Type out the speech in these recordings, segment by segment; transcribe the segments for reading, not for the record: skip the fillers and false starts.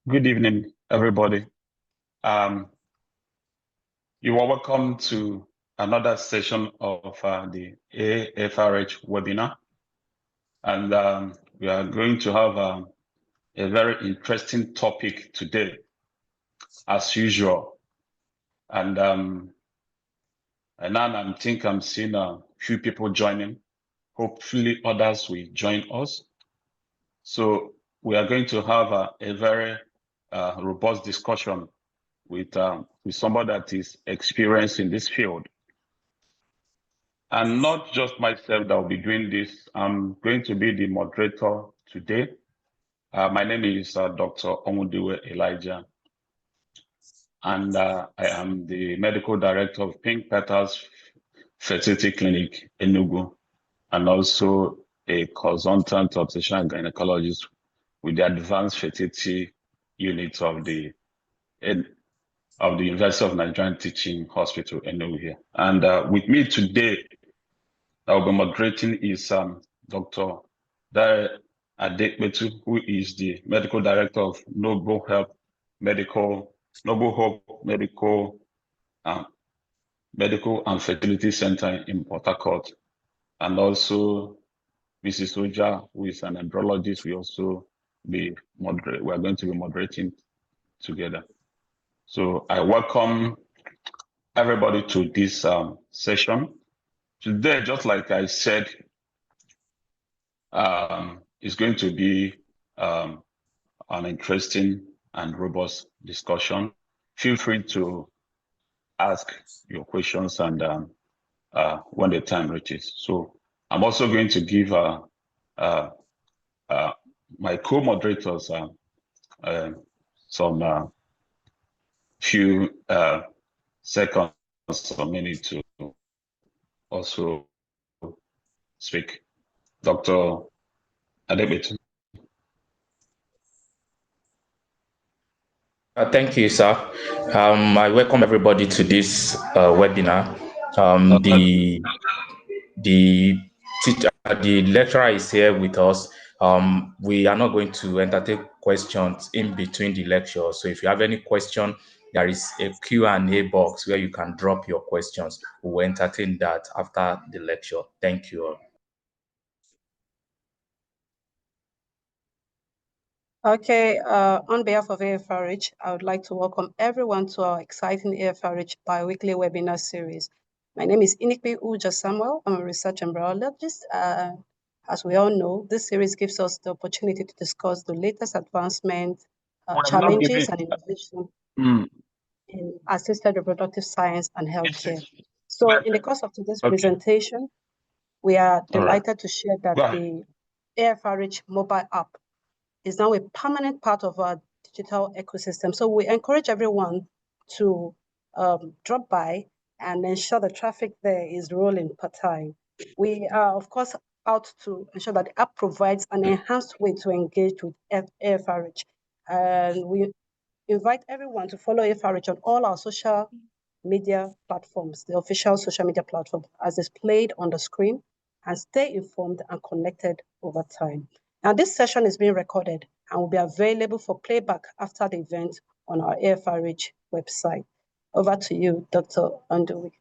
Good evening, everybody. You are welcome to another session of the AFRH webinar. And we are going to have a very interesting topic today, as usual. And now I think I'm seeing a few people joining. Hopefully others will join us. So we are going to have a very robust discussion with somebody that is experienced in this field. And not just myself that will be doing this. I'm going to be the moderator today. My name is Dr. Omudiwe Elijah, and I am the medical director of Pink Petals Fertility Clinic, Enugu, and also a consultant obstetrician and gynecologist with the Advanced Fertility Unit of the University of Nigerian Teaching Hospital, Enugu here. And with me today, I will be moderating is Dr. Dare Adekbetu, who is the medical director of Noble Hope Medical and Fertility Center in Port Harcourt, and also Mrs. Oja, who is an embryologist. We are going to be moderating together. So I welcome everybody to this session. Today, just like I said, it's going to be an interesting and robust discussion. Feel free to ask your questions and when the time reaches. So I'm also going to give my co-moderators some few seconds or minutes to also speak. Dr. Adekbetu. Thank you, sir. I welcome everybody to this webinar. The lecturer is here with us. We are not going to entertain questions in between the lecture. So if you have any question, there is a Q&A box where you can drop your questions. We will entertain that after the lecture. Thank you all. Okay, on behalf of AFRH, I would like to welcome everyone to our exciting AFRH bi-weekly webinar series. My name is Inikpe Uja Samuel. I'm a research embryologist. As we all know, this series gives us the opportunity to discuss the latest advancements, challenges, and innovation in assisted reproductive science and healthcare. So in the course of today's presentation, we are delighted to share that the AFRH mobile app is now a permanent part of our digital ecosystem. So we encourage everyone to drop by and ensure the traffic there is rolling per time. We are, of course, out to ensure that the app provides an enhanced way to engage with AFRH. And we invite everyone to follow AFRH on all our social media platforms, the official social media platform, as displayed on the screen, and stay informed and connected over time. Now, this session is being recorded and will be available for playback after the event on our AFRH website. Over to you, Dr. Andowi.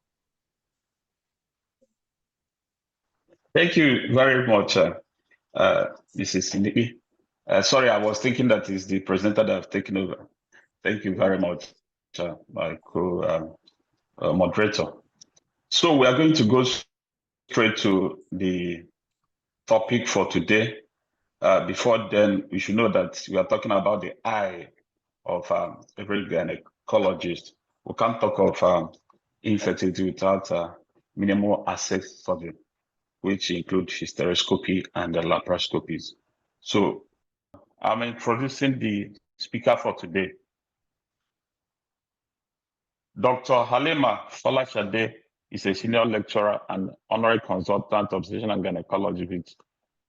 Thank you very much, Mrs. Sinibi. Sorry, I was thinking that is the presenter that I've taken over. Thank you very much, my co-moderator. So we are going to go straight to the topic for today. Before then, we should know that we are talking about the eye of every gynecologist. We can't talk of infertility without minimal access surgery, which include hysteroscopy and the laparoscopies. So I'm introducing the speaker for today. Dr. Haleema Folashade is a senior lecturer and honorary consultant of obstetrician and gynecology with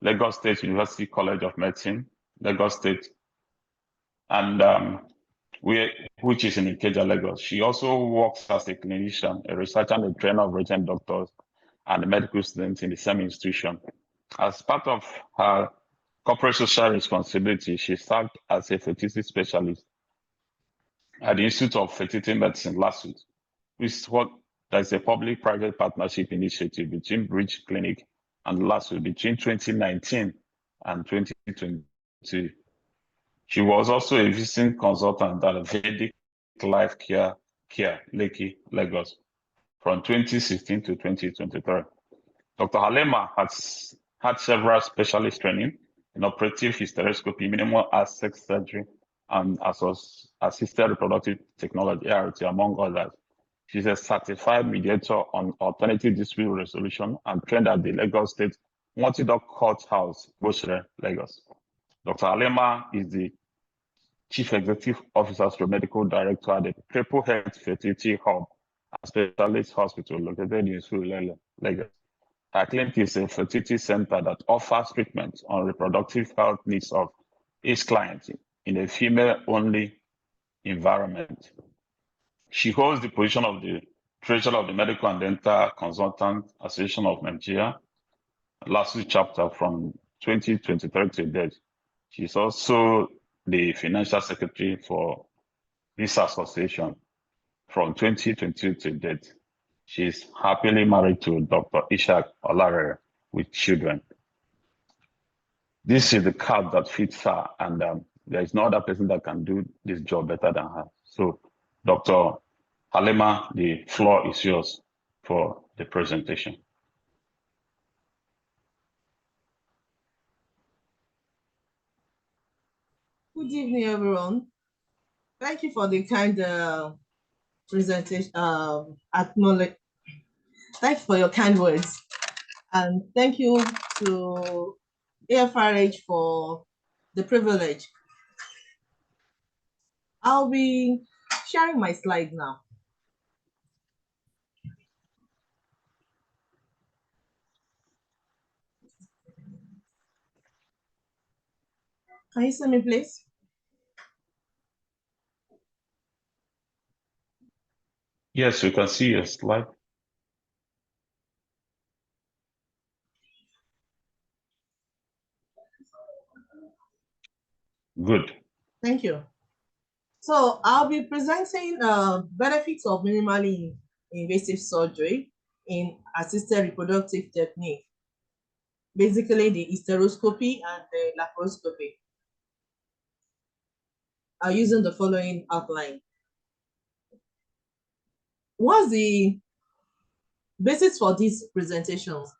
Lagos State University College of Medicine, Lagos State, and which is in Ikeja, Lagos. She also works as a clinician, a researcher, and a trainer of resident doctors and medical students in the same institution. As part of her corporate social responsibility, she served as a fertility specialist at the Institute of Fertility Medicine, LASUT, which is what there's a public-private partnership initiative between Bridge Clinic and LASUT between 2019 and 2020. She was also a visiting consultant at Vedic Life Care, Lekki, Lagos, from 2016 to 2023. Dr. Haleema has had several specialist training in operative hysteroscopy, minimal access surgery, and assisted reproductive technology, ART, among others. She's a certified mediator on alternative dispute resolution and trained at the Lagos State Multi-Doc Courthouse, Boshere, Lagos. Dr. Haleema is the Chief Executive Officer / Medical Director at the Triple Health Fertility Hub, a specialist hospital located in Olalere, Lagos. Her clinic is a fertility center that offers treatment on reproductive health needs of its clients in a female-only environment. She holds the position of the Treasurer of the Medical and Dental Consultant Association of Nigeria, LASUT chapter from 2023 to date. She's also the Financial Secretary for this association from 2022 to date. She's happily married to Dr. Ishak Olalere with children. This is the card that fits her, and there is no other person that can do this job better than her. So, Dr. Haleema, the floor is yours for the presentation. Good evening, everyone. Thank you for the kind presentation, acknowledge. Thank you for your kind words. And thank you to AFRH for the privilege. I'll be sharing my slide now. Can you see me, please? Yes, you can see your slide. Good. Thank you. So I'll be presenting benefits of minimally invasive surgery in assisted reproductive technique, basically the hysteroscopy and the laparoscopy, using the following outline. What's the basis for these presentations?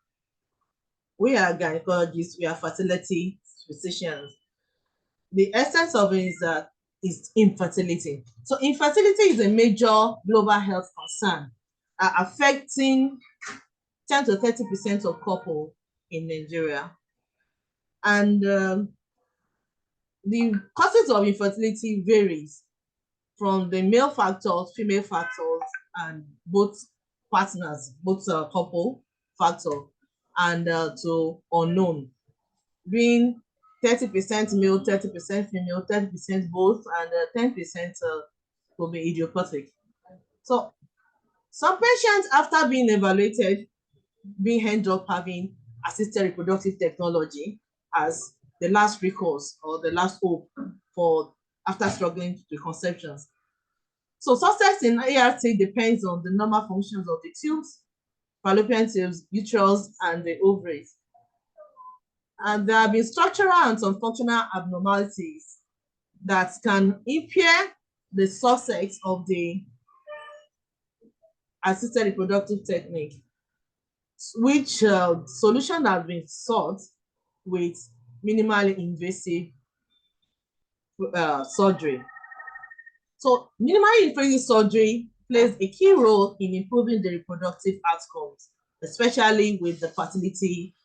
We are gynecologists, we are fertility physicians. The essence of it is infertility. So infertility is a major global health concern affecting 10 to 30% of couples in Nigeria. And the causes of infertility varies from the male factors, female factors, and both partners, both couple factor, and to unknown, being 30% male, 30% female, 30% both, and 10% will be idiopathic. So some patients, after being evaluated, being end up having assisted reproductive technology as the last recourse or the last hope for after struggling with conceptions. So success in ART depends on the normal functions of the tubes, fallopian tubes, uterus, and the ovaries. And there have been structural and some functional abnormalities that can impair the success of the assisted reproductive technique, which solution has been sought with minimally invasive surgery. So minimally invasive surgery plays a key role in improving the reproductive outcomes, especially with the fertility,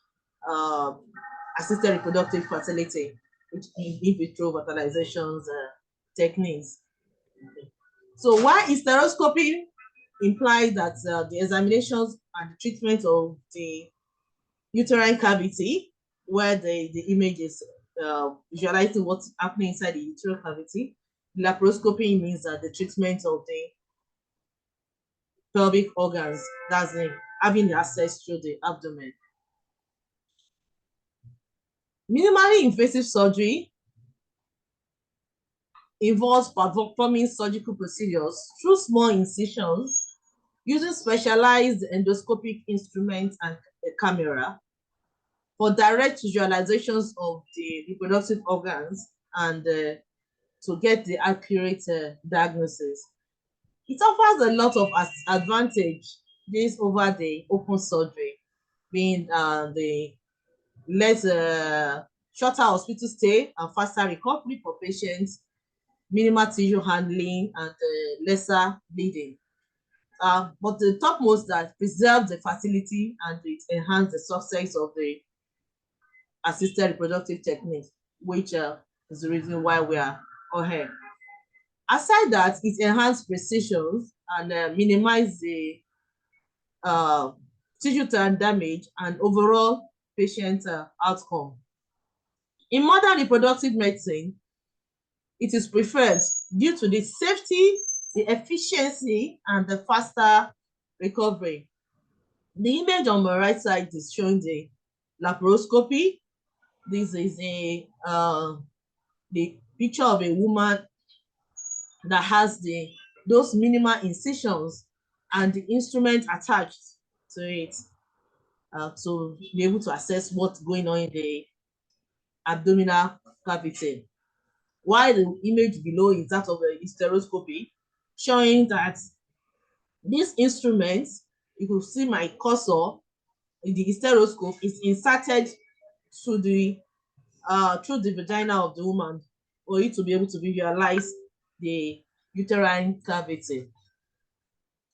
assisted reproductive fertility, which in vitro fertilizations techniques. So while hysteroscopy implies that the examinations and the treatment of the uterine cavity, where the image is visualizing what's happening inside the uterine cavity, laparoscopy means that the treatment of the pelvic organs, that's having access through the abdomen. Minimally invasive surgery involves performing surgical procedures through small incisions using specialized endoscopic instruments and a camera for direct visualizations of the reproductive organs and to get the accurate diagnosis. It offers a lot of advantages over the open surgery, being the less shorter hospital stay and faster recovery for patients, minimal tissue handling, and lesser bleeding. But the topmost that preserves the fertility and it enhances the success of the assisted reproductive technique, which is the reason why we are all here. Aside that, it enhances precision and minimize the tissue damage and overall patient outcome. In modern reproductive medicine, it is preferred due to the safety, the efficiency, and the faster recovery. The image on my right side is showing the laparoscopy. This is the picture of a woman that has those minimal incisions and the instrument attached to it to be able to assess what's going on in the abdominal cavity. While the image below is that of a hysteroscopy, showing that this instrument, you can see my cursor in the hysteroscope, is inserted through the vagina of the woman for you to be able to visualize the uterine cavity.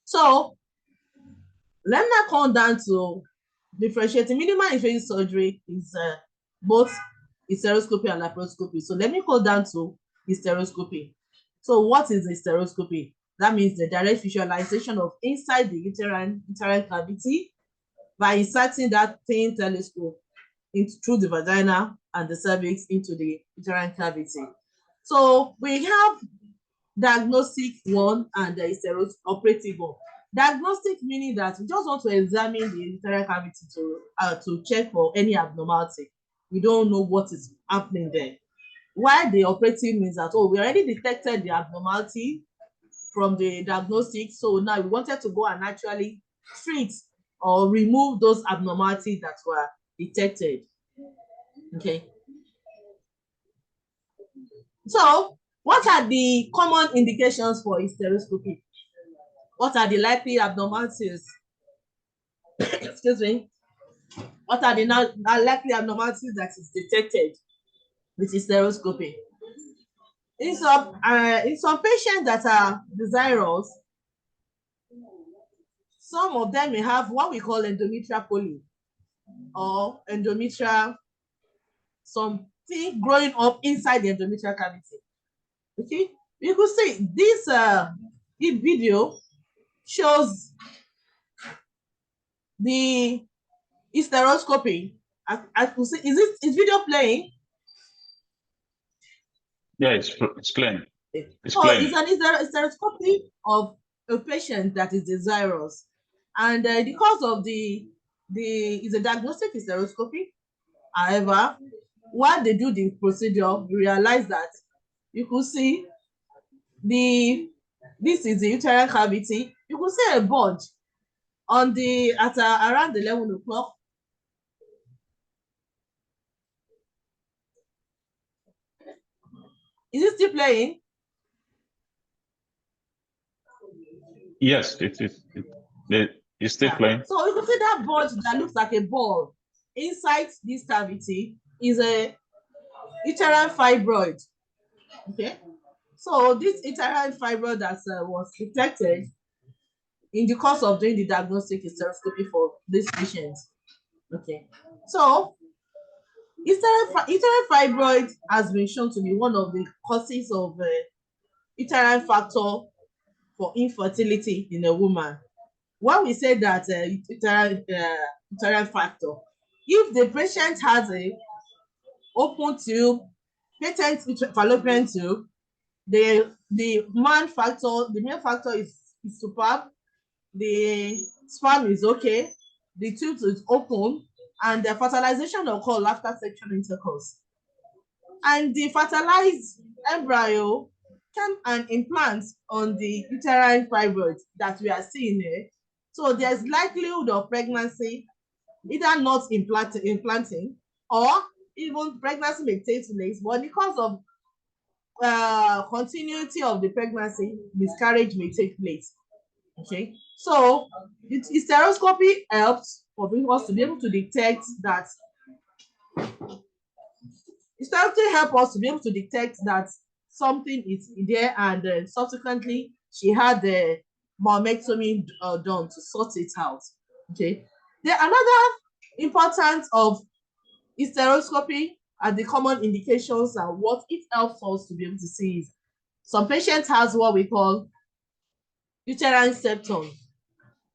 So let me now come down to differentiating. Minimal invasive surgery is both hysteroscopy and laparoscopy. So let me go down to hysteroscopy. So what is hysteroscopy? That means the direct visualization of inside the uterine cavity by inserting that thin telescope through the vagina and the cervix into the uterine cavity. So we have diagnostic one and the operative one. Diagnostic meaning that we just want to examine the uterine cavity to check for any abnormality. We don't know what is happening there. While the operative means that, oh, we already detected the abnormality from the diagnostic, so now we wanted to go and actually treat or remove those abnormalities that were detected. Okay. So, what are the common indications for hysteroscopy? What are the likely abnormalities? Excuse me. What are the likely abnormalities that is detected with hysteroscopy? In some patients that are desirous, some of them may have what we call endometrial polyp or endometrial, something growing up inside the endometrial cavity. Okay, you could see this video shows the hysteroscopy. I could see, is video playing? Yeah, it's playing. It's an hysteroscopy of a patient that is desirous, and because of it's a diagnostic hysteroscopy. However, while they do the procedure, you realize that you could see this is the uterine cavity. You could see a bulge on around 11 o'clock. Is it still playing? Yes, it's still playing. So you can see that bulge that looks like a ball inside this cavity is a uterine fibroid. Okay, so this uterine fibroid that was detected in the course of doing the diagnostic hysteroscopy for this patient. Okay, so uterine fibroid has been shown to be one of the causes of uterine factor for infertility in a woman. When we say that uterine factor, if the patient has a open tube, patent fallopian tube, the male factor is superb, the sperm is okay, the tube is open, and the fertilization occurs after sexual intercourse. And the fertilized embryo can and implant on the uterine fibroid that we are seeing here. So there's likelihood of pregnancy, either not implanting, or even pregnancy may take place, but because of continuity of the pregnancy, miscarriage may take place. Okay, so hysteroscopy helps for us to be able to detect that. Hysteroscopy helps us to be able to detect that something is there, and subsequently she had the mammectomy done to sort it out. Okay, then another importance of hysteroscopy and the common indications and what it helps us to be able to see is some patients has what we call uterine septum.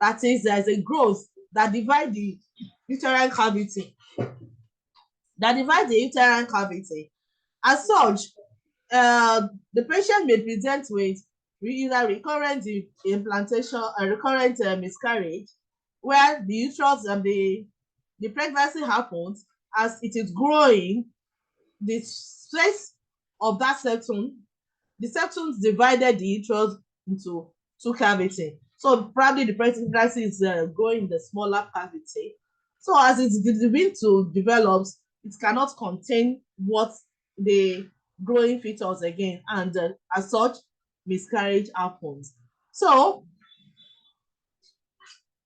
That is, there's a growth that divides the uterine cavity. As such, the patient may present with either recurrent implantation or recurrent miscarriage, where the uterus and the pregnancy happens. As it is growing, the space of that septum, the septum divided the uterus into two cavities. So probably the pregnancy is growing in the smaller cavity. So as it's beginning to develop, it cannot contain what the growing fetus again, and as such, miscarriage happens. So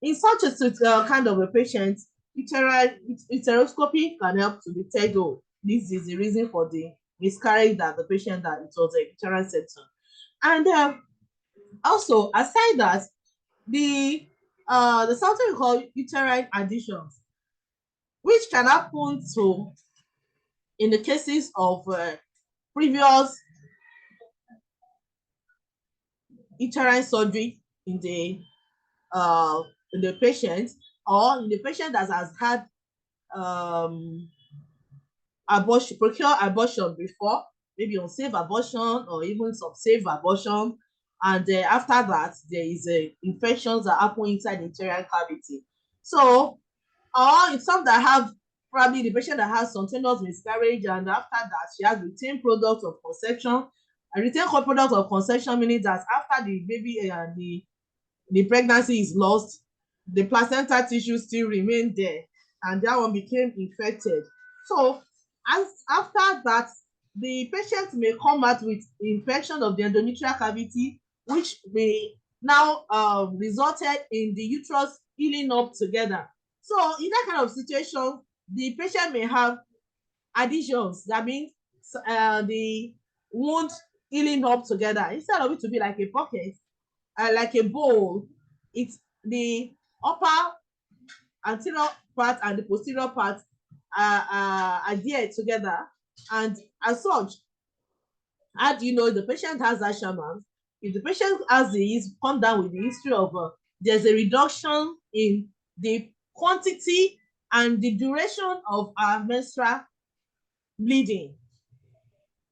in such a kind of a patient, hysteroscopy can help to detect, oh, this is the reason for the miscarriage that the patient that it was a uterine septum. And also, aside that, the something we call uterine adhesions, which can happen to in the cases of previous uterine surgery in the patient, or in the patient that has had abortion, procure abortion before, maybe unsafe abortion or even some safe abortion, and after that there is infections that happen inside the uterine cavity. So, or in some that have probably the patient that has spontaneous miscarriage, and after that she has retained product of conception. A retained product of conception meaning that after the baby and the pregnancy is lost, the placenta tissue still remain there, and that one became infected. So as after that, the patient may come out with infection of the endometrial cavity, which may now resulted in the uterus healing up together. So in that kind of situation, the patient may have adhesions. That means the wound healing up together. Instead of it to be like a pocket, like a bowl, it's the upper anterior part and the posterior part are there together. And as such, how do you know the patient has that shaman? If the patient has come down with the history of there's a reduction in the quantity and the duration of our menstrual bleeding.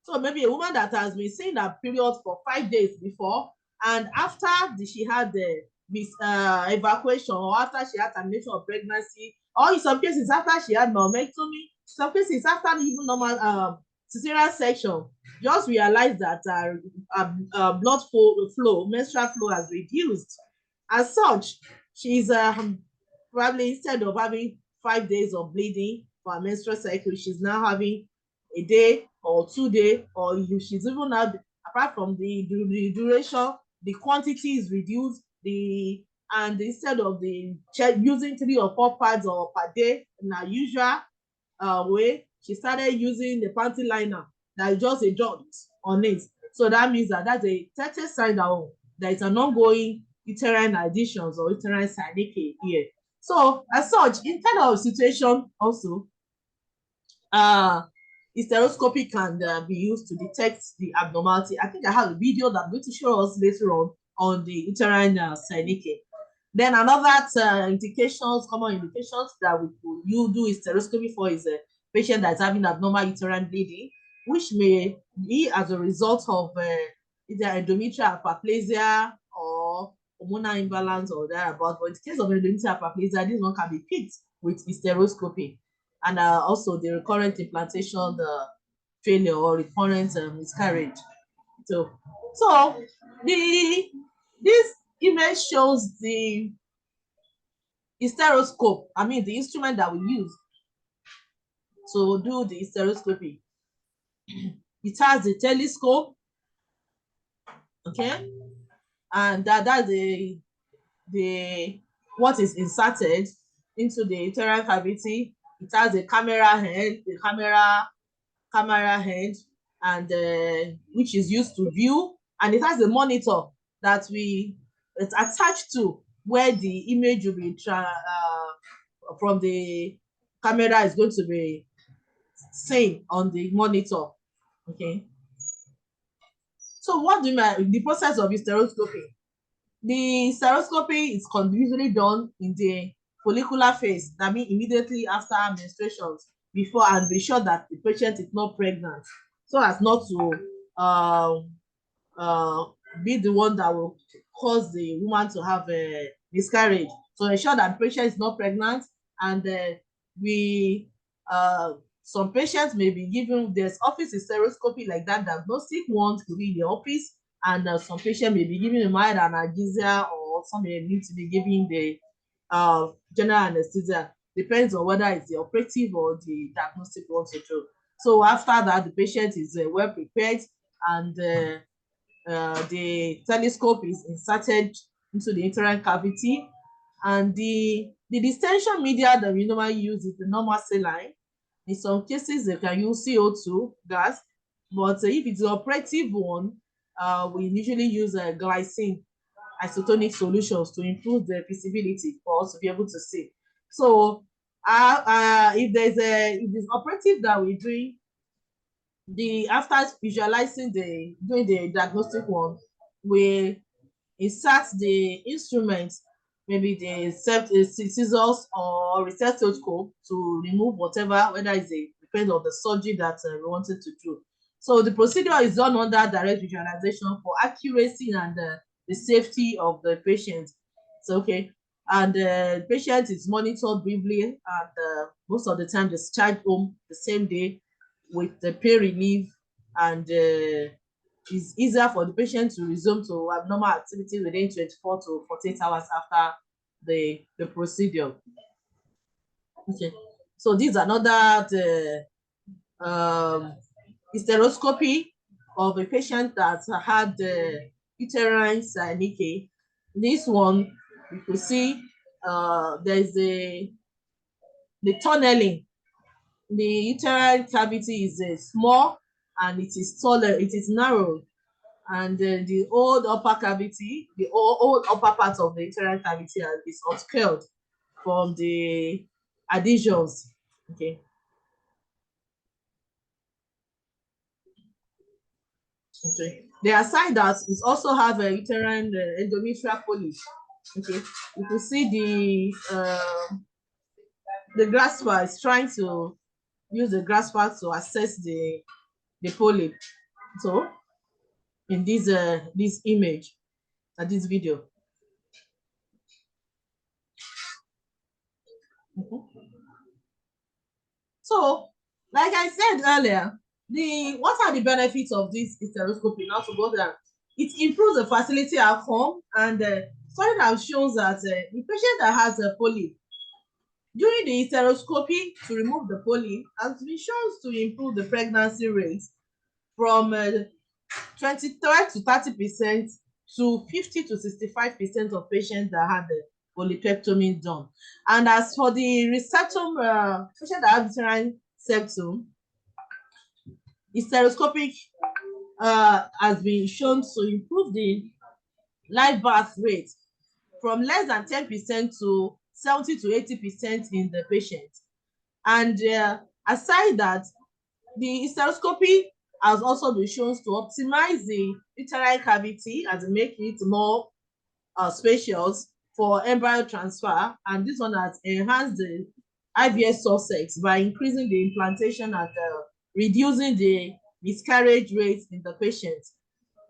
So maybe a woman that has been seeing her period for 5 days before, and after she had the evacuation, or after she had termination of pregnancy, or in some cases after she had mammectomy, some cases after even normal cesarean section, just realize that blood flow, menstrual flow has reduced. As such, she's probably, instead of having 5 days of bleeding for her menstrual cycle, she's now having a day or 2 days, or she's even had, apart from the duration, the quantity is reduced, and instead of the using 3 or 4 pads or per day in her usual way, she started using the panty liner that is just a dot on it. So that means that that's a certain sign that there is an ongoing uterine adhesions or uterine synecdoche here. So as such, in kind of situation also, hysteroscopy can be used to detect the abnormality. I think I have a video that I'm going to show us later on the uterine synecdoche. Then another indications, common indications that you do hysteroscopy for is a patient that's having abnormal uterine bleeding, which may be as a result of either endometrial hyperplasia or hormonal imbalance or thereabout. But in the case of endometrial hyperplasia, this one can be picked with hysteroscopy, and also the recurrent implantation failure or recurrent miscarriage. So this image shows the hysteroscope. I mean the instrument that we use to do the hysteroscopy. It has a telescope, okay, and that's the what is inserted into the uterine cavity. It has a camera head, camera head, and which is used to view, and it has a monitor that it's attached to where the image will be from the camera is going to be seen on the monitor. Okay. So what do you mean the process of hysteroscopy? The hysteroscopy is usually done in the follicular phase, that means immediately after menstruations, before, and be sure that the patient is not pregnant, so as not to be the one that will cause the woman to have a miscarriage. So ensure that the patient is not pregnant, and some patients may be given, there's office hysteroscopy like that, diagnostic one to be in the office, and some patient may be given a mild analgesia, or some may need to be given the general anesthesia. Depends on whether it's the operative or the diagnostic one to do. So after that, the patient is well prepared, and the telescope is inserted into the uterine cavity, and the distension media that we normally use is the normal saline. In some cases, they can use CO2 gas, but if it's the operative one, we usually use glycine isotonic solutions to improve the visibility for us to be able to see. So if it's operative that we're doing, after visualizing doing the diagnostic one, we insert the instrument, maybe the scissors or stethoscope, to remove whatever, whether it's depends on the surgery that we wanted to do. So the procedure is done under direct visualization for accuracy and the safety of the patient. So okay, and the patient is monitored briefly, and most of the time discharged home the same day with the pain relief, and it's easier for the patient to resume to abnormal activity within 24 to 48 hours after the procedure. Okay, so this is another hysteroscopy of a patient that had uterine leakage. This one, you could see there's the tunneling. The uterine cavity is small, and it is taller, it is narrow, and the old upper cavity, the old upper part of the uterine cavity is obscured from the adhesions. Okay. Okay. The aside that it also have a uterine endometrial polyp. Okay. You can see the grasper is trying to use the grasper to assess the polyp. So in this image and this video. So, like I said earlier, what are the benefits of this hysteroscopy? Now to go there, it improves the fertility outcome, and study that shows that the patient that has a polyp, during the hysteroscopy to remove the polyp, has been shown to improve the pregnancy rate from 23 to 30% to 50 to 65% of patients that had the polypectomy done. And as for the resectum, patient that have uterine septum, hysteroscopic has been shown to improve the live birth rate from less than 10% to 70 to 80% in the patient. And aside that, the hysteroscopy has also been shown to optimize the uterine cavity and make it more spacious for embryo transfer, and this one has enhanced the IVF success by increasing the implantation and reducing the miscarriage rate in the patient.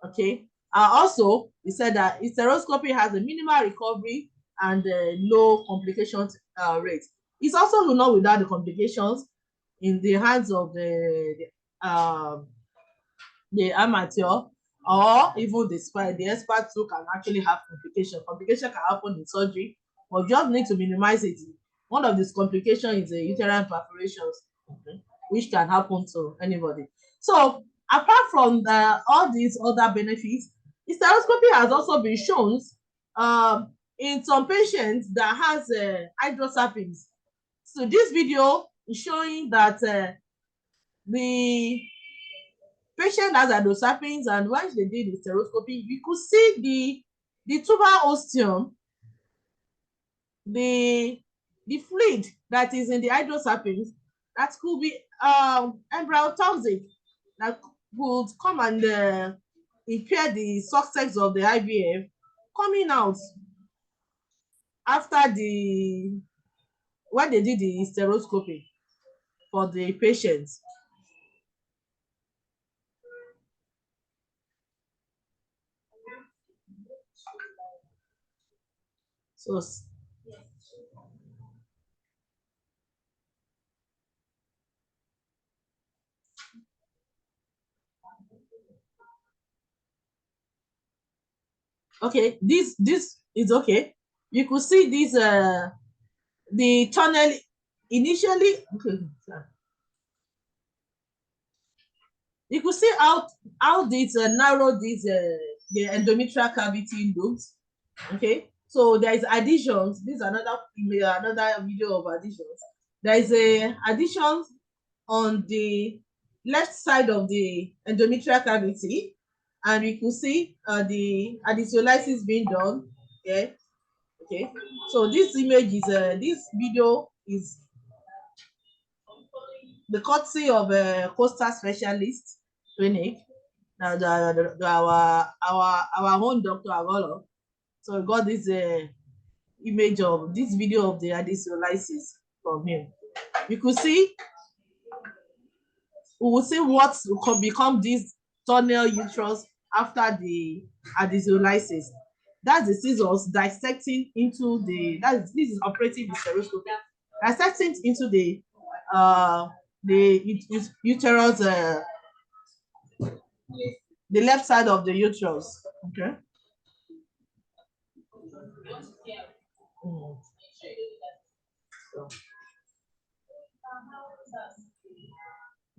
Okay. Also, we said that hysteroscopy has a minimal recovery and low complication rate. It's also not without the complications in the hands of the amateur or even the experts who can actually have complication. Complication can happen in surgery, but just need to minimize it. One of these complications is the uterine perforations, which can happen to anybody. So apart from all these other benefits, hysteroscopy has also been shown in some patients that has hydrosalpinx. So this video is showing that the patient has hydrosalpinx, and when they did hysteroscopy, you could see the tuber ostium, the fluid that is in the hydrosalpinx that could be embryotoxic, that would come and impair the success of the IVF coming out after when they did the hysteroscopy for the patient. So okay, this is okay. You could see this the tunnel initially. Okay, you could see how this narrow this the endometrial cavity looks. Okay, so there is additions. This is another video of additions. There is a addition on the left side of the endometrial cavity, and you can see the additionalisis being done. Okay, okay. So this image is this video is the courtesy of a coastal specialist clinic. Our own Dr. Agolo. So we got this image of this video of the additionalisis from him. You could see, we will see what could become this tunnel uterus after the additionalisis. That's the scissors dissecting into this is operative hysteroscopy, dissecting into the uterus, the left side of the uterus. Okay.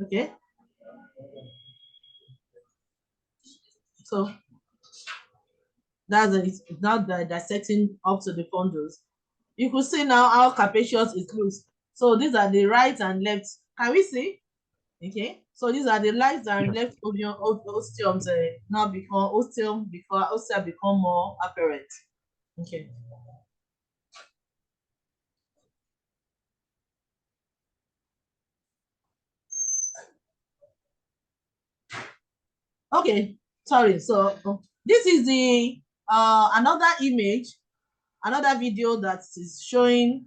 Okay. So that's it's now dissecting up to the fundus. You could see now how capacious it looks. So these are the right and left. Can we see? Okay. So these are the right and left osteums now become ostium before ostia become more apparent. Okay. Okay, sorry. So this is the another image, another video that is showing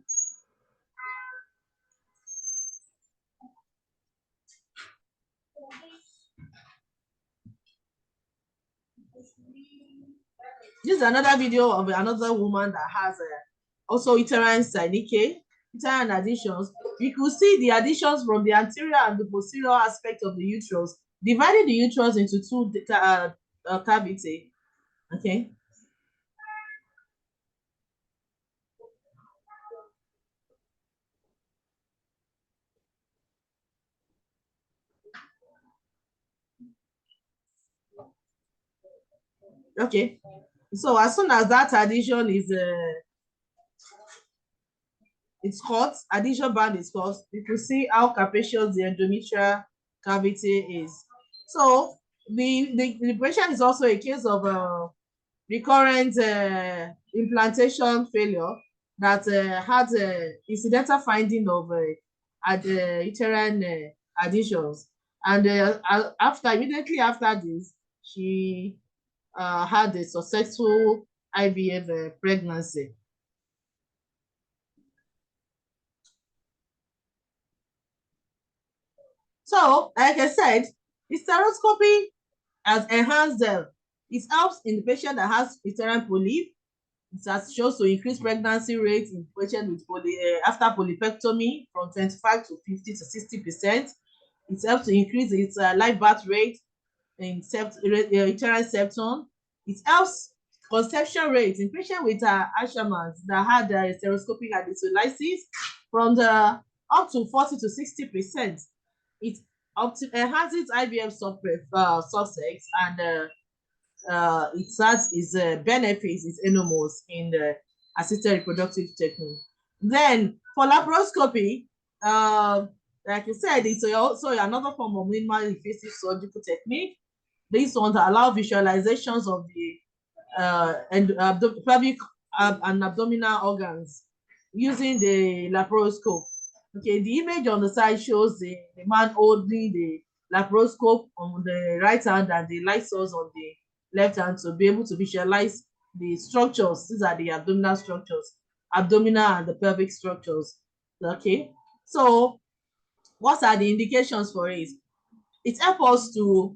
this is another video of another woman that has also uterine synechia, uterine additions. You could see the additions from the anterior and the posterior aspect of the uterus, dividing the uterus into two cavity. Okay. Okay. So as soon as that addition is it's cut, addition band is cut, you can see how capacious the endometrial cavity is. So the patient is also a case of recurrent implantation failure that had incidental finding of uterine additions, and immediately after this, she had a successful IVF pregnancy. So, like I said, hysteroscopy has enhanced them. It helps in the patient that has uterine polyp, It has shown to increase pregnancy rate in patients with after polypectomy from 25 to 50 to 60%. It helps to increase its live birth rate in uterine septum. It helps conception rate in patients with Asherman's that had hysteroscopic adisolysis from the up to 40 to 60%. It enhances IVF success and it has its benefits, its enormous in the assisted reproductive technique. Then for laparoscopy, like I said, it's also another form of minimally invasive surgical technique. These ones allow visualizations of the pelvic and abdominal organs using the laparoscope. Okay, the image on the side shows the man holding the laparoscope on the right hand and the light source on the left hand to be able to visualize the structures. These are the abdominal structures, abdominal and the pelvic structures. Okay, so what are the indications for it? It helps us to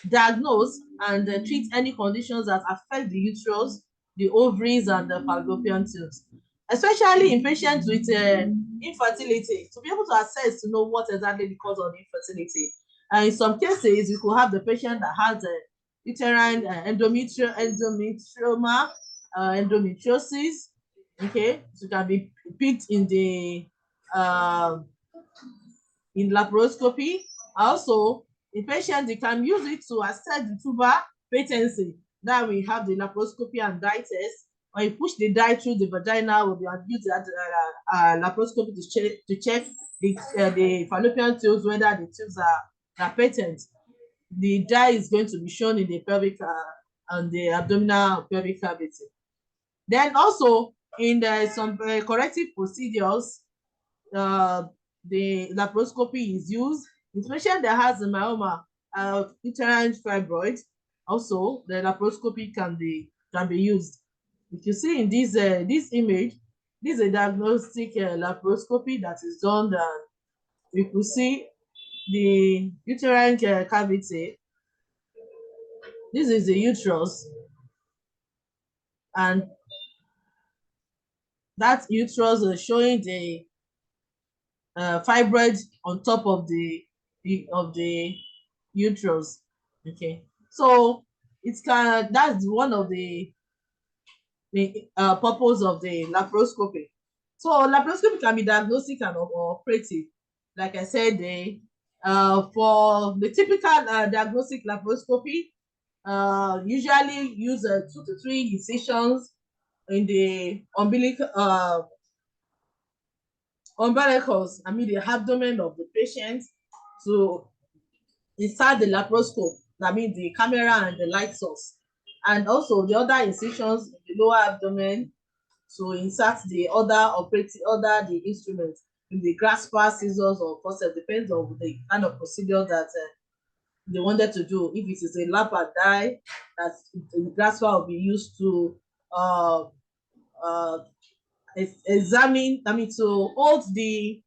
diagnose and treat any conditions that affect the uterus, the ovaries, and the fallopian tubes, especially in patients with infertility, to be able to assess to know what exactly the cause of infertility. And in some cases, we could have the patient that has uterine endometrioma, endometriosis. Okay, so it can be picked in the in laparoscopy. Also, in patients, they can use it to assess the tuber patency. Now we have the laparoscopy and dye test. When you push the dye through the vagina, we'll use that laparoscopy to check the fallopian tubes, whether the tubes are patent. The dye is going to be shown in the pelvic and the abdominal pelvic cavity. Then also in some corrective procedures, the laparoscopy is used. In patient that has a myoma, uterine fibroid, also the laparoscopy can be used. If you see in this image, this is a diagnostic laparoscopy that is done. We could see the uterine cavity. This is the uterus, and that uterus is showing the fibroid on top of the uterus. Okay, so that's one of the purpose of the laparoscopy. So laparoscopy can be diagnostic and operative. Like I said, for the typical diagnostic laparoscopy, usually use 2 to 3 incisions in the umbilicus, the abdomen of the patient, to insert the laparoscope, that means the camera and the light source, and also the other incisions in the lower abdomen to insert the the instruments in the grasper, scissors, or forceps, depends on the kind of procedure that they wanted to do. If it is a lap and dye, that the grasper will be used to examine, to hold the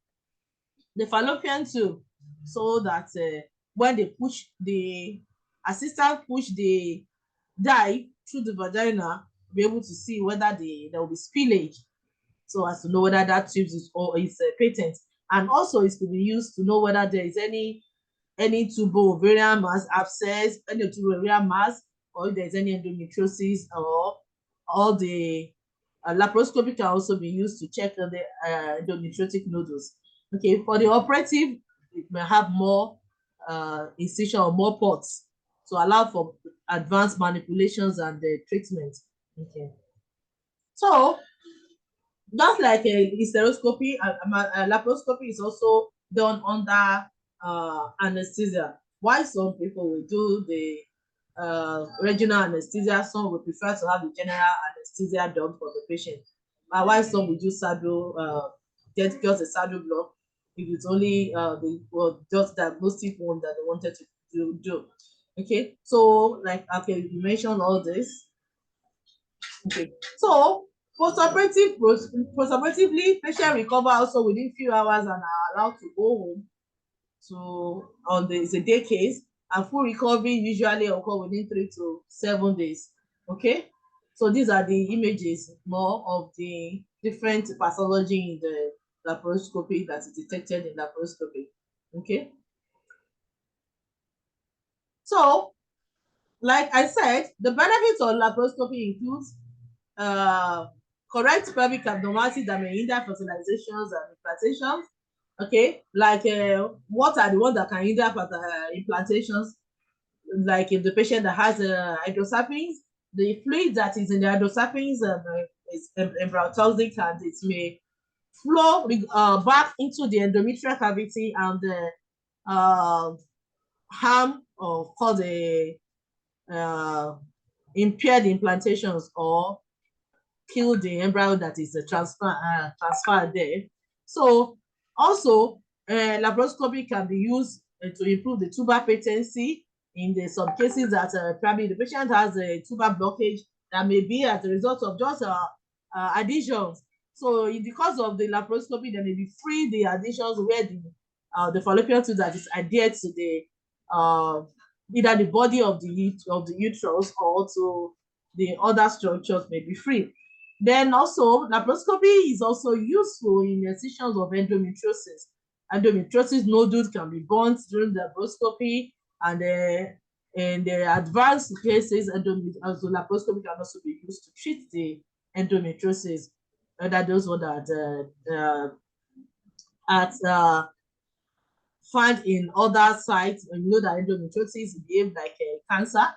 fallopian tube, so that when they push the assistant push the dye through the vagina, be able to see whether there will be spillage, so as to know whether that tube is patent. And also it could be used to know whether there is any tubo ovarian mass abscess, any tubo ovarian mass, or if there's any endometriosis, or all the laparoscopy can also be used to check the endometriotic nodules. Okay, for the operative, it may have more incision or more ports to allow for advanced manipulations and treatment. Okay, so just like a hysteroscopy, laparoscopy is also done under anesthesia. Why some people will do the regional anesthesia, some will prefer to have the general anesthesia done for the patient. Why some will do saddle, get just a saddle block if it's only just diagnostic one that they wanted to do. Okay, so like you mentioned all this. Okay, so postoperatively, patient recover also within few hours and are allowed to go home. So it's a day case, and full recovery usually occur within 3 to 7 days. Okay, So these are the images more of the different pathology in the laparoscopy that is detected in laparoscopy. Okay. So, like I said, the benefits of laparoscopy includes correct pelvic abnormalities that may hinder fertilizations and implantations. Okay, like what are the ones that can hinder implantations? Like if the patient that has hydrosalpinx, the fluid that is in the hydrosalpinx is embryottoxic and it may flow back into the endometrial cavity and harm or cause a impaired implantations or kill the embryo that is transferred there. So also laparoscopy can be used to improve the tuber patency in some cases that probably the patient has a tuber blockage that may be as a result of just adhesions. So because of the laparoscopy, there may be free the adhesions where the fallopian tube that is adhered to the either the body of the uterus or to the other structures may be free. Then also, laparoscopy is also useful in incisions of endometriosis. Endometriosis nodules can be burnt during the laparoscopy, and in the advanced cases, so laparoscopy can also be used to treat the endometriosis. That those ones that found in other sites, and you know that endometriosis behave like a cancer,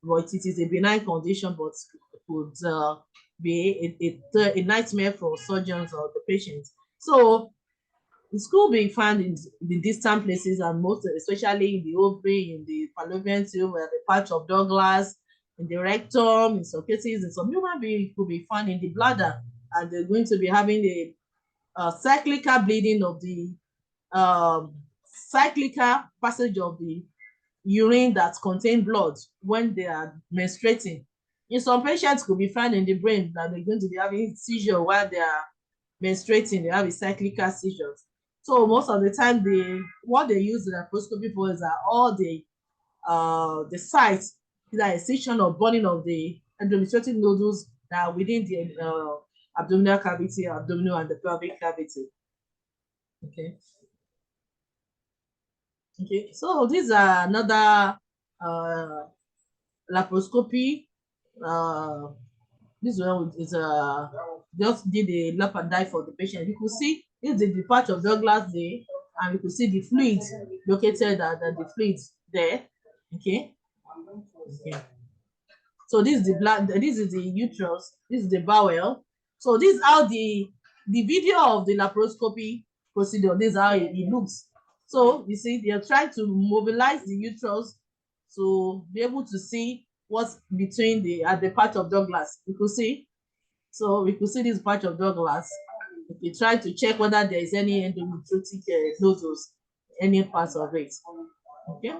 but it is a benign condition, but could be a nightmare for surgeons or the patients. So it could be found in the distant places, and most especially in the ovary, in the fallopian tube, where the patch of Douglas, in the rectum, in some cases, in some human beings, could be found in the bladder, and they're going to be having a cyclical bleeding of the cyclical passage of the urine that contain blood when they are menstruating. In some patients, could be found in the brain that they're going to be having seizure while they are menstruating. They have a cyclical seizures. So most of the time, what they use the laparoscopy for is all the sites, either excision or burning of the endometriotic nodules that are within the abdominal cavity, abdominal and the pelvic cavity. Okay. Okay, so these are another laparoscopy. This one is just did a lap and die for the patient. You could see this is the patch of Douglas there, and you could see the fluid located at the fluid there. Okay. Okay. So this is the blood. This is the uterus. This is the bowel. So this is how the video of the laparoscopy procedure. This is how it looks. So you see, they're trying to mobilize the uterus to be able to see what's between the patch of Douglas. You could see. So we could see this patch of Douglas. We try to check whether there is any endometriotic nodules, any parts of it. Okay.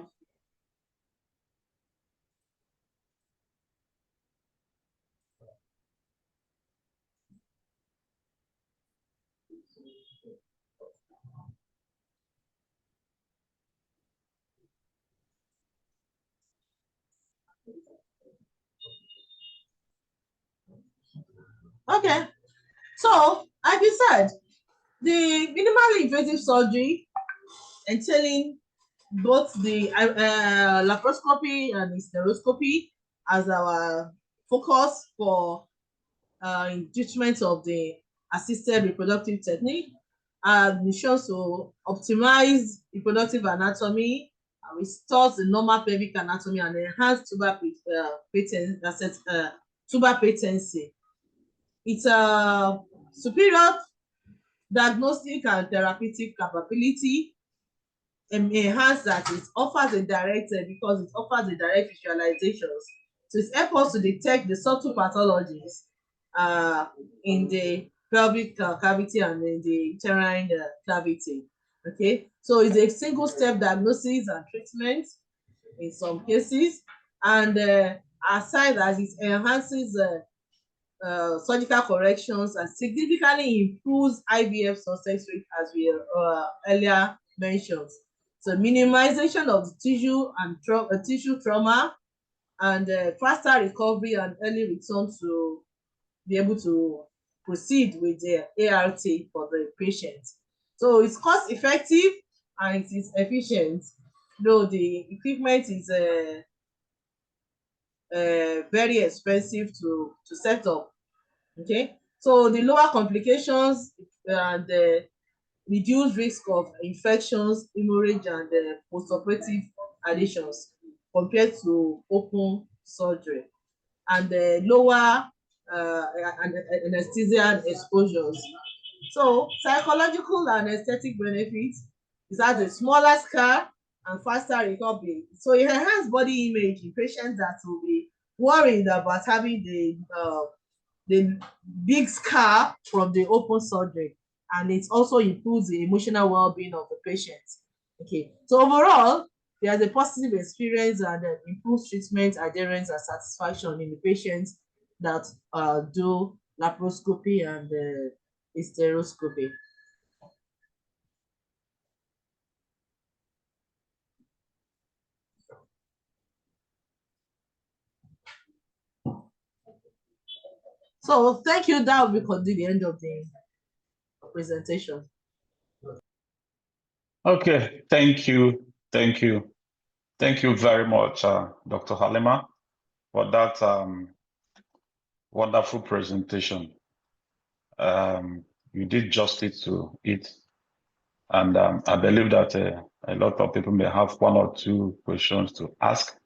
Okay, so as you said, the minimally invasive surgery entailing both the laparoscopy and hysteroscopy as our focus for treatment of the assisted reproductive technique, missions to optimize reproductive anatomy, restores the normal pelvic anatomy, and enhance tuber patency. It's a superior diagnostic and therapeutic capability, enhance that it offers a direct because it offers a direct visualizations. So it helps us to detect the subtle pathologies in the pelvic cavity and in the uterine cavity. Okay, so it's a single step diagnosis and treatment in some cases, and aside that it enhances surgical corrections and significantly improves IVF success rate, as we earlier mentioned. So minimization of the tissue and tissue trauma, and faster recovery and early return to be able to proceed with the ART for the patient. So it's cost effective and it is efficient, though the equipment is very expensive to set up. Okay, so the lower complications and the reduced risk of infections, hemorrhage, and postoperative adhesions compared to open surgery, and the lower anesthesia exposures. So psychological and aesthetic benefits is that a smaller scar and faster recovery. So it enhances body image in patients that will be worried about having the big scar from the open surgery, and it also improves the emotional well-being of the patient. Okay, so overall, there's a positive experience and improves treatment adherence and satisfaction in the patients that do laparoscopy and hysteroscopy. So thank you. That will be the end of the presentation. Okay, thank you very much, Dr. Haleema, for that wonderful presentation. You did justice to it, and I believe that a lot of people may have one or two questions to ask,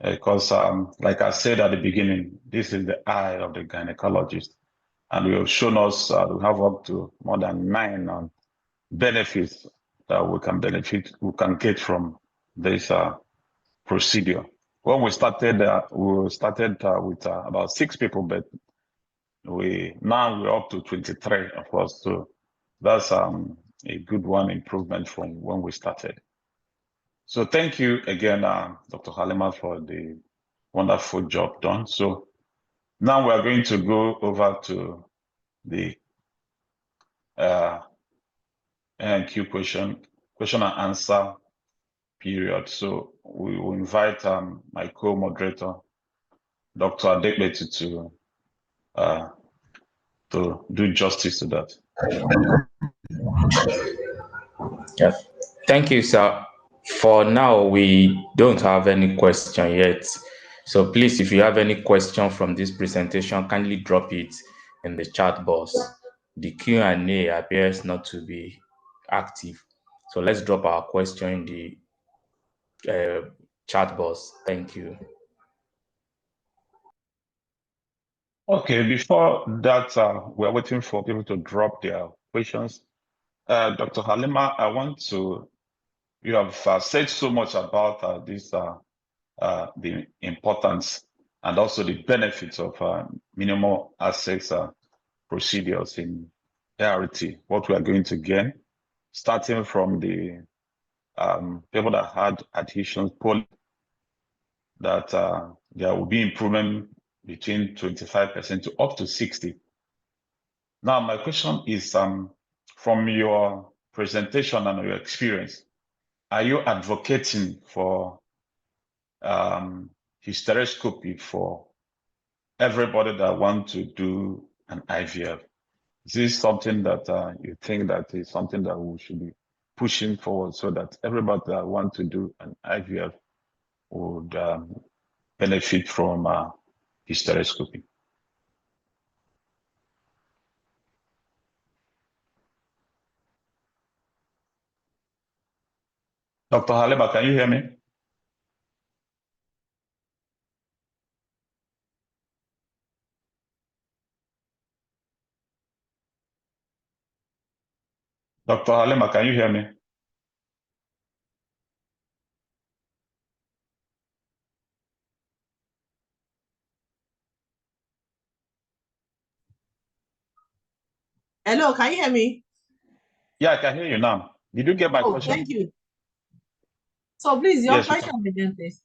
because like I said at the beginning, this is the eye of the gynecologist, and we have shown us we have up to more than 9 benefits that we can get from this procedure. When we started, with about 6 people, but now we're up to 23 of us. So that's a good improvement from when we started. So thank you again, Dr. Haleema, for the wonderful job done. So now we are going to go over to the Q question and answer period. So we will invite my co-moderator, Dr. Adekbetu, to do justice to that. Yes. Thank you, sir. For now, we don't have any question yet. So please, if you have any question from this presentation, kindly drop it in the chat box. The Q&A appears not to be active. So let's drop our question in the chat box. Thank you. Okay, before that, we're waiting for people to drop their questions. Dr. Haleema, you have said so much about the importance and also the benefits of minimal access procedures in ART, what we are going to gain, starting from the people that had adhesions, that there will be improvement between 25% to up to 60%. Now, my question is, from your presentation and your experience, are you advocating for hysterescopy for everybody that want to do an IVF? Is this something that you think that is something that we should be pushing forward, so that everybody that want to do an IVF would benefit from hysterescopy? Dr. Haleema, can you hear me? Dr. Haleema, can you hear me? Hello, can you hear me? Yeah, I can hear you now. Did you get my question? Thank you. So please, your Yes, question again, please.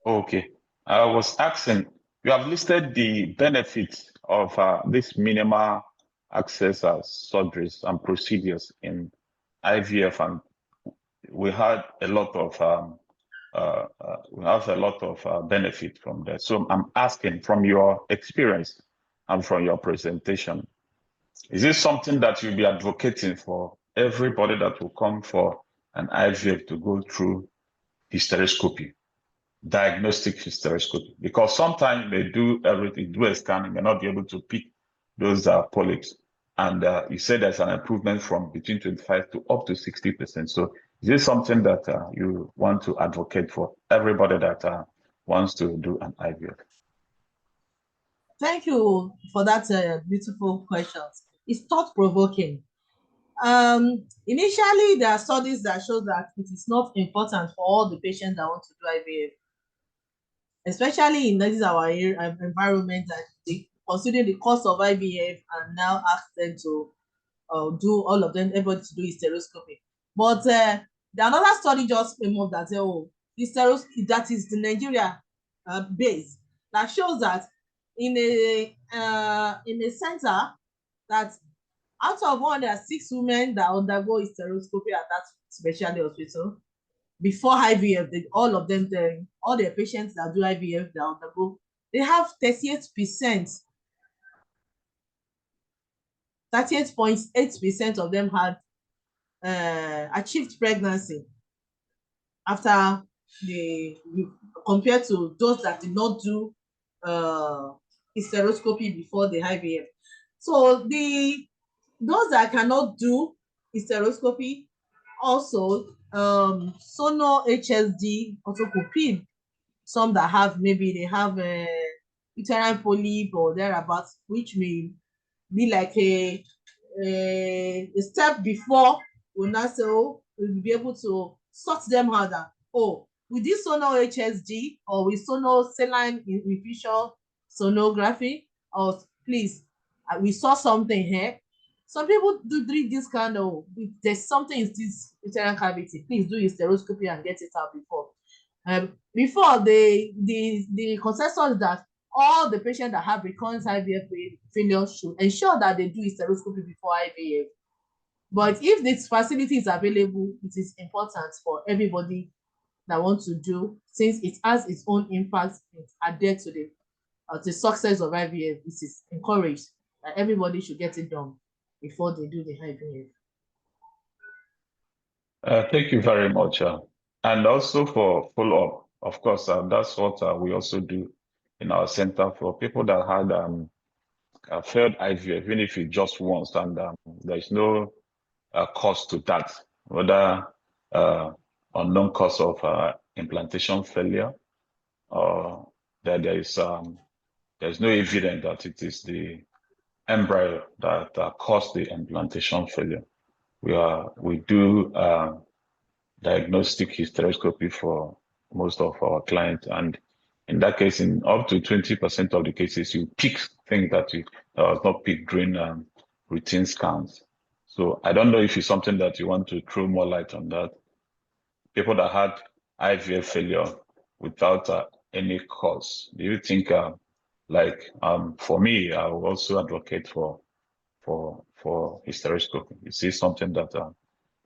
Okay. I was asking, you have listed the benefits of this minimal access surgeries and procedures in IVF, and we had a lot of we have a lot of benefit from that. So I'm asking, from your experience and from your presentation, is this something that you'll be advocating for everybody that will come for an IVF to go through hysteroscopy, diagnostic hysteroscopy? Because sometimes they do everything, do a scan, and may not be able to pick those polyps. And you said there's an improvement from between 25 to up to 60%. So is this something that you want to advocate for everybody that wants to do an IVF? Thank you for that beautiful question. It's thought-provoking. Initially, there are studies that show that it is not important for all the patients that want to do IVF, especially in this our environment, that they consider the cost of IVF and now ask them to do all of them, everybody to do hysteroscopy. But the another study just came up that hysteroscopy, that is the Nigeria base, that shows that in a center, that out of 106 women that undergo hysteroscopy at that specialty hospital before IVF, all of them, all the patients that do IVF that undergo, they have 38%. 38.8% of them had achieved pregnancy after compared to those that did not do hysteroscopy before the IVF. So those that cannot do hysteroscopy also, sono HSD also could pin. Some that have, maybe they have a uterine polyp or thereabouts, which may be like a step before we'll now say, oh, we'll be able to sort them out that, oh, with this sono HSD or with sono saline infusion sonography, or please, we saw something here. Some people do this kind of, there's something in this uterine cavity, please do hysteroscopy and get it out before. Before the consensus that all the patients that have recurrent IVF failure should ensure that they do hysteroscopy before IVF. But if this facility is available, it is important for everybody that wants to do, since it has its own impact, it's added to the success of IVF. It is encouraged that everybody should get it done before they do the IVF. Thank you very much. And also for follow-up, of course, that's what we also do in our center for people that had failed IVF, even if it's just once, and there's no cost to that, whether unknown cause of implantation failure, or that there's no evidence that it is the embryo that caused the implantation failure. We do diagnostic hysteroscopy for most of our clients, and in that case, in up to 20% of the cases, you pick things that was not picked during routine scans. So I don't know if it's something that you want to throw more light on that. People that had IVF failure without any cause, do you think, for me, I will also advocate for hysteroscopy? Is this something that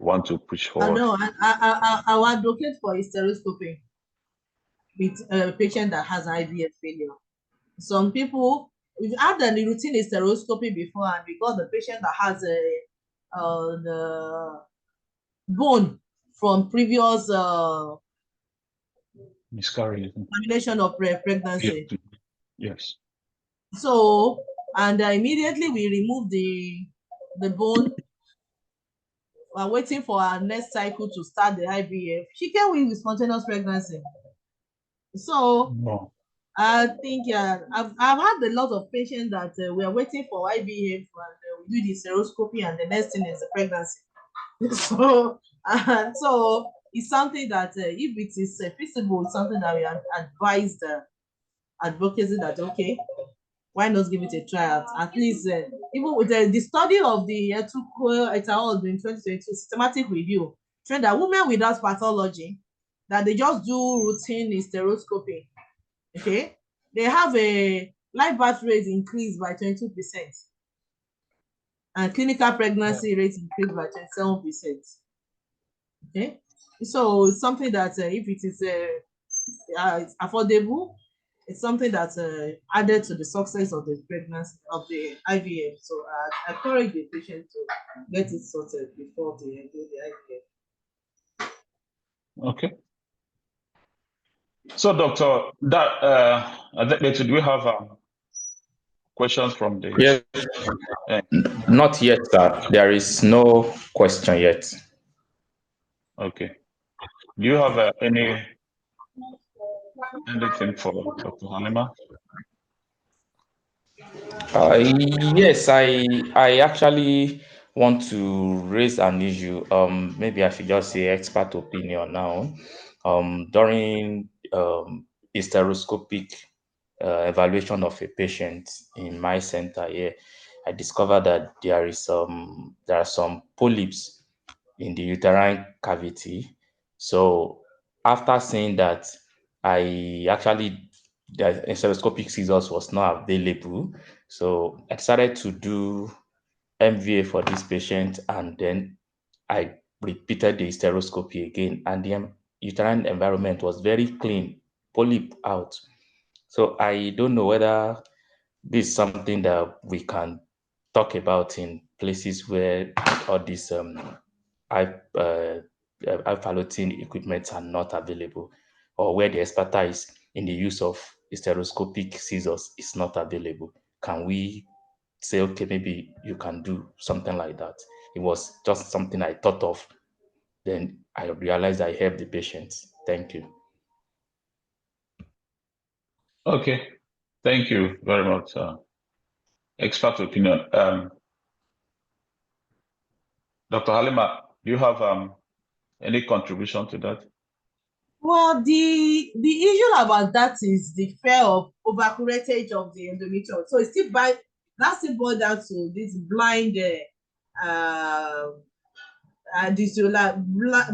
want to push forward? No, I will advocate for hysteroscopy with a patient that has IVF failure. Some people, we've had the routine hysteroscopy before, and we got the patient that has the bone from previous miscarriage, termination of pregnancy. Yes. So, and immediately we remove the bone. We're waiting for our next cycle to start the IVF. She came with spontaneous pregnancy. So no. I think I've had a lot of patients that we are waiting for IVF, and we do the hysteroscopy, and the next thing is the pregnancy. So it's something that if it is feasible, it's something that we advise the advocacy that, okay, why not give it a try? At least even with the study of the Etuko et al. In 2022 systematic review showed that women without pathology, that they just do routine hysteroscopy, okay, they have a live birth rate increased by 22%, and clinical pregnancy rate increased by 27%. Okay, So it's something that if it is it's affordable, it's something that's added to the success of the pregnancy of the IVF. So I encourage the patient to get it sorted before they do the IVF. Okay. So, Doctor, do we have questions from the? Yes. Not yet, sir. There is no question yet. Okay. Do you have anything for Dr. Haleema? Yes, I actually want to raise an issue. Maybe I should just say expert opinion now. During hysteroscopic evaluation of a patient in my center here, I discovered that there are some polyps in the uterine cavity. So after seeing that, I actually the hysteroscopic scissors was not available. So I decided to do MVA for this patient, and then I repeated the hysteroscopy again, and the uterine environment was very clean, polyp out. So I don't know whether this is something that we can talk about in places where all these high equipment are not available, or where the expertise in the use of hysteroscopic scissors is not available. Can we say, okay, maybe you can do something like that? It was just something I thought of. Then I realized I helped the patients. Thank you. Okay. Thank you very much. Expert opinion. Dr. Haleema, do you have any contribution to that? Well, the issue about that is the fear of overcuratage of the endometrium. So it's still that still boils down to this blind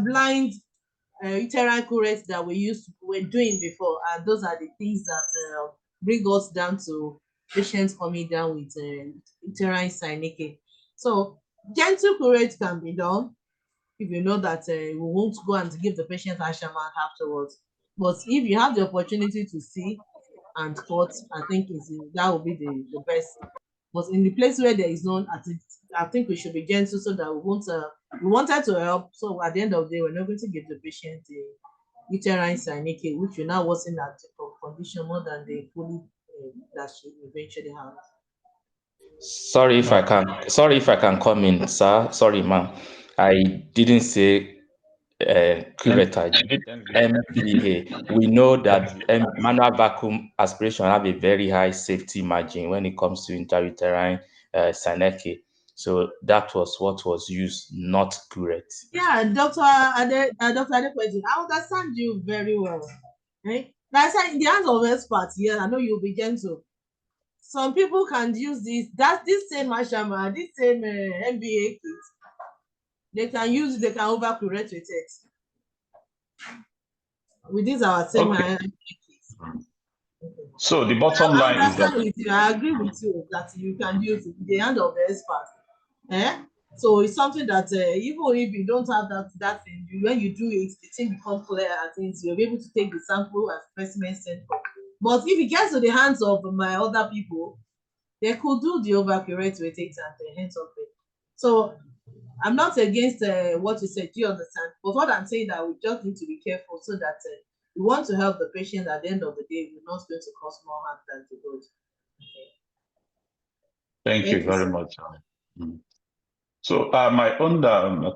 blind uterine currents that we're doing before, and those are the things that bring us down to patients coming down with uterine synechia. So gentle currents can be done if you know that we won't go and give the patient Ashaman afterwards. But if you have the opportunity to see and cut, I think that will be the best. But in the place where there is none, I think we should be gentle so that we wanted to help. So at the end of the day, we're not going to give the patient the uterine synechia, which will now worsen that condition more than the polyp that she eventually has. Sorry if I can come in, sir. Sorry, ma'am. I didn't say curettage. MVA. We know that manual vacuum aspiration have a very high safety margin when it comes to intrauterine synechia. So that was what was used, not curette. Yeah, Dr. Adequate, I understand you very well. Like I said, in the hands of experts, yeah, I know you'll be gentle. Some people can use this same Ashama, this same MBA kit. They can overcorrect with it. With this our same kit. So the bottom line is that I agree with you that you can use it in the hand of the expert. So it's something that even if you don't have that thing, when you do it, the thing becomes clear and things you'll be able to take the sample as specimen sample. But if it gets to the hands of my other people, they could do the overcurate with it and the hands of it. So I'm not against what you said. Do you understand? But what I'm saying that we just need to be careful so that we want to help the patient at the end of the day. We're not going to cause more harm than the good. Okay. Thank you very much. So my own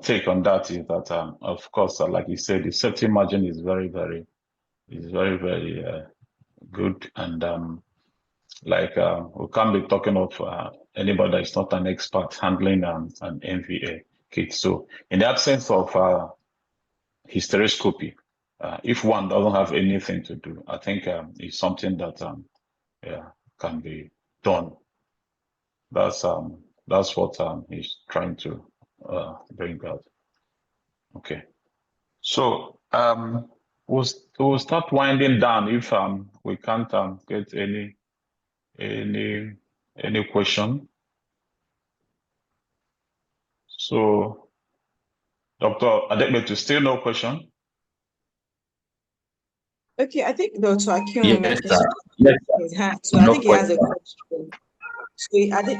take on that is that, of course, like you said, the safety margin is very, very good, and we can't be talking of anybody that is not an expert handling an MVA kit. So in the absence of hysteroscopy, if one doesn't have anything to do, I think it's something that can be done. That's what he's trying to bring out. Okay, so we'll start winding down if we can't get any question. So, Dr. Adequate, still no question? Okay, I think Dr. Akim Yes, sir. Yes, sir. his hand, so I No think he has a question. question. So I think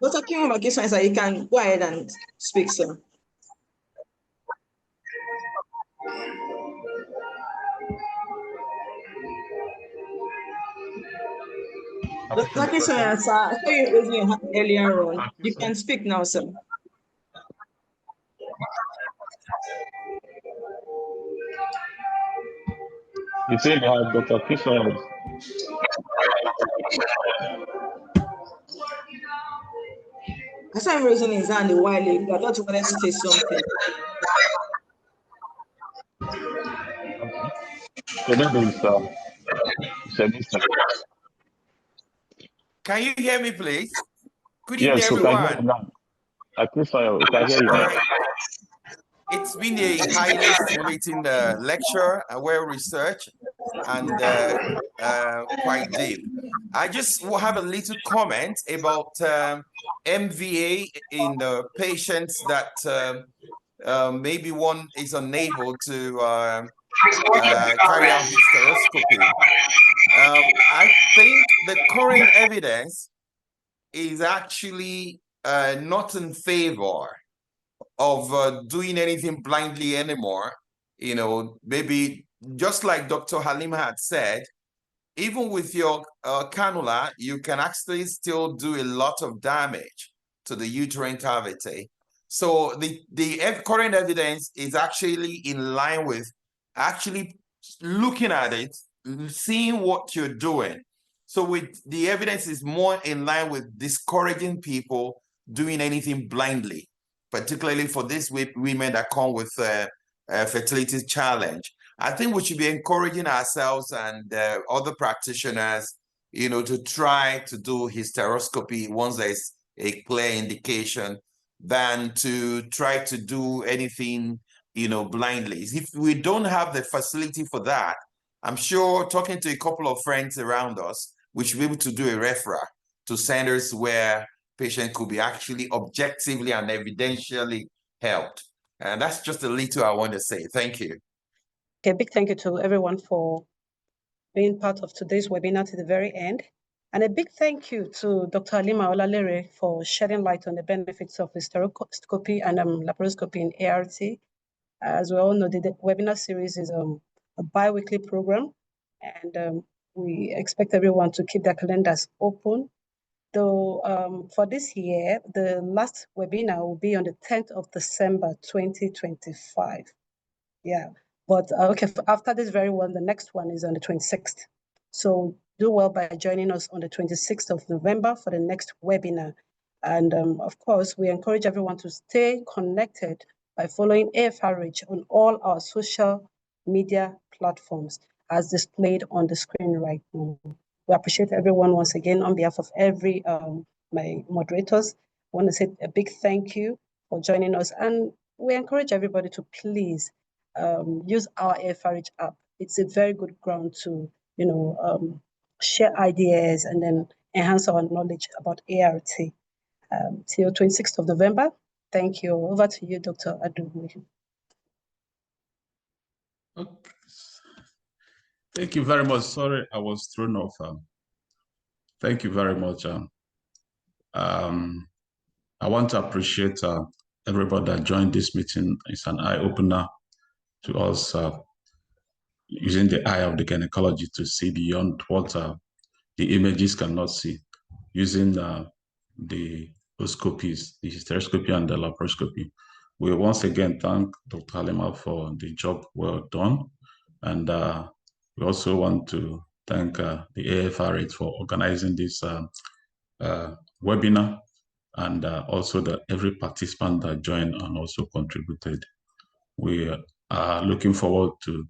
Dr. Akim Makiswan, so you can go ahead and speak, sir. Dr. Akim, sir, I saw you raising your hand earlier on. You can speak now, sir. You say that Dr. Kishore. I saw him raising his hand a while ago. I thought you wanted to say something. Okay. So that is Mr. Can you hear me, please? Good evening, Yes, we can hear you everyone. now. Kishore, we can hear you now. It's been a highly stimulating lecture, well researched, and quite deep. I just will have a little comment about MVA in the patients that maybe one is unable to carry out hysteroscopy. I think the current evidence is actually not in favor of doing anything blindly anymore. You know, maybe just like Dr. Haleema had said, even with your cannula, you can actually still do a lot of damage to the uterine cavity. So the current evidence is actually in line with actually looking at it, seeing what you're doing. So with the evidence is more in line with discouraging people doing anything blindly, particularly for these women that come with a fertility challenge. I think we should be encouraging ourselves and other practitioners, you know, to try to do hysteroscopy once there's a clear indication than to try to do anything, you know, blindly. If we don't have the facility for that, I'm sure talking to a couple of friends around us, we should be able to do a referral to centers where patients could be actually objectively and evidentially helped. And that's just a little I want to say. Thank you. Okay, big thank you to everyone for being part of today's webinar to the very end. And a big thank you to Dr. Haleema Olalere for shedding light on the benefits of hysteroscopy and laparoscopy in ART. As we all know, the webinar series is a bi-weekly program, and we expect everyone to keep their calendars open. Though for this year, the last webinar will be on the 10th of December, 2025. Yeah, but okay, after this very one, the next one is on the 26th. So do well by joining us on the 26th of November for the next webinar. And of course, we encourage everyone to stay connected by following AFRH on all our social media platforms as displayed on the screen right now. We appreciate everyone once again on behalf of every my moderators. I want to say a big thank you for joining us, and we encourage everybody to please use our AFRH app. It's a very good ground to, you know, share ideas and then enhance our knowledge about ART. Till 26th of November. Thank you. Over to you, Dr. Adugwe. Okay. Thank you very much. Sorry, I was thrown off. Thank you very much. I want to appreciate everybody that joined this meeting. It's an eye-opener to us using the eye of the gynecology to see beyond what the images cannot see, using the oscopies, the hysteroscopy and the laparoscopy. We once again thank Dr. Haleema for the job well done. And we also want to thank the AFRH for organizing this webinar, and also every participant that joined and also contributed. We are looking forward to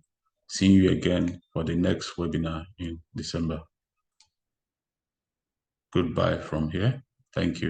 seeing you again for the next webinar in December. Goodbye from here. Thank you.